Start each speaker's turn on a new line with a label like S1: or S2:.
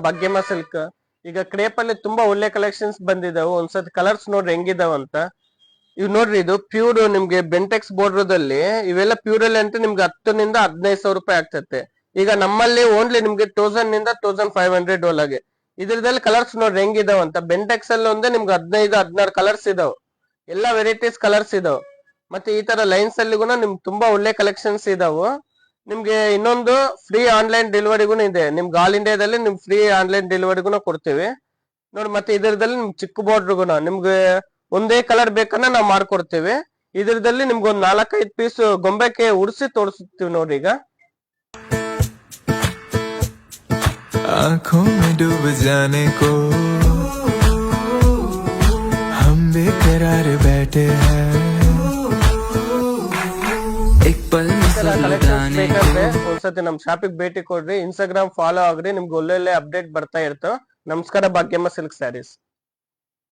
S1: Bhagyamma silk ಈಗ crepe ಅಲ್ಲಿ ತುಂಬಾ ಒಳ್ಳೆ ಕಲೆಕ್ಷನ್ಸ್ ಬಂದಿದಾವು. ಒಂದ್ಸತಿ ಕಲರ್ಸ್ ನೋಡ್ರಿ ಹೆಂಗಿದಾವಂತ. ಇವ್ ನೋಡ್ರಿ, ಇದು ಪ್ಯೂರ್ ನಿಮ್ಗೆ ಬೆಂಟೆಕ್ಸ್ ಬೋರ್ಡರ್ದಲ್ಲಿ ಇವೆಲ್ಲ ಪ್ಯೂರ್ ಅಲ್ಲಿ ಅಂತ ನಿಮ್ಗೆ 10 ನಿಂದ 15,000 ರೂಪಾಯಿ ಆಗ್ತತೆ. ಈಗ ನಮ್ಮಲ್ಲಿ ಓನ್ಲಿ ನಿಮ್ಗೆ 1000 ನಿಂದ 1500 ಒಳಗೆ. ಇದ್ರದಲ್ಲಿ ಕಲರ್ಸ್ ನೋಡ್ರಿ ಹೆಂಗಿದಾವಂತ. ಬೆಂಟೆಕ್ಸ್ ಅಲ್ಲಿ ಒಂದೇ ನಿಮ್ಗೆ 15-16 ಕಲರ್ಸ್ ಇದಾವ್. ಎಲ್ಲಾ ವೆರೈಟೀಸ್ ಕಲರ್ಸ್ ಇದಾವ್. ಮತ್ತೆ ಈ ತರ ಲೈನ್ಸ್ ಅಲ್ಲಿ ನಿಮ್ಗೆ ತುಂಬಾ ಒಳ್ಳೆ ಕಲೆಕ್ಷನ್ಸ್ ಇದಾವು. ನಿಮ್ಗೆ ಇನ್ನೊಂದು ಫ್ರೀ ಆನ್ಲೈನ್ ಡೆಲಿವರಿಗೂ ಇದೆ. ನಿಮ್ಗೆ ಆಲ್ ಇಂಡಿಯಾದಲ್ಲಿ ನಿಮ್ಗೆ ಫ್ರೀ ಆನ್ಲೈನ್ ಡೆಲಿವರಿಗೂ ಕೊಡ್ತೀವಿ ನೋಡಿ. ಮತ್ತೆ ಇದರದಲ್ಲಿ ನಿಮ್ಗೆ ಚಿಕ್ಕ ಬಾರ್ಡರ್ಗುನ ನಿಮ್ಗೆ ಒಂದೇ ಕಲರ್ ಬೇಕನ್ನ ನಾವು ಮಾಡ್ಕೊಡ್ತೇವೆ. ಇದ್ರದಲ್ಲಿ ನಿಮ್ಗೆ ಒಂದ್ 4-5 ಪೀಸ್ ಗೊಂಬೆಗೆ ಉಡ್ಸಿ ತೋರಿಸ್ತೀವಿ ನೋಡಿ. ಈಗ
S2: आँखों में डूब जाने को हम बेकरार बैठे हैं, एक पल में सब लुटाने को।
S1: ಒಂದ್ಸತಿ ನಮ್ ಶಾಪಿಗೆ ಭೇಟಿ ಕೊಡ್ರಿ, ಇನ್ಸ್ಟಾಗ್ರಾಮ್ ಫಾಲೋ ಆಗ್ರಿ, ನಿಮ್ಗೆ ಒಳ್ಳೊಳ್ಳೆ ಅಪ್ಡೇಟ್ ಬರ್ತಾ ಇರ್ತಾವ. ನಮಸ್ಕಾರ, ಭಾಗ್ಯಮ್ಮ ಸಿಲ್ಕ್ ಸ್ಯಾರೀಸ್.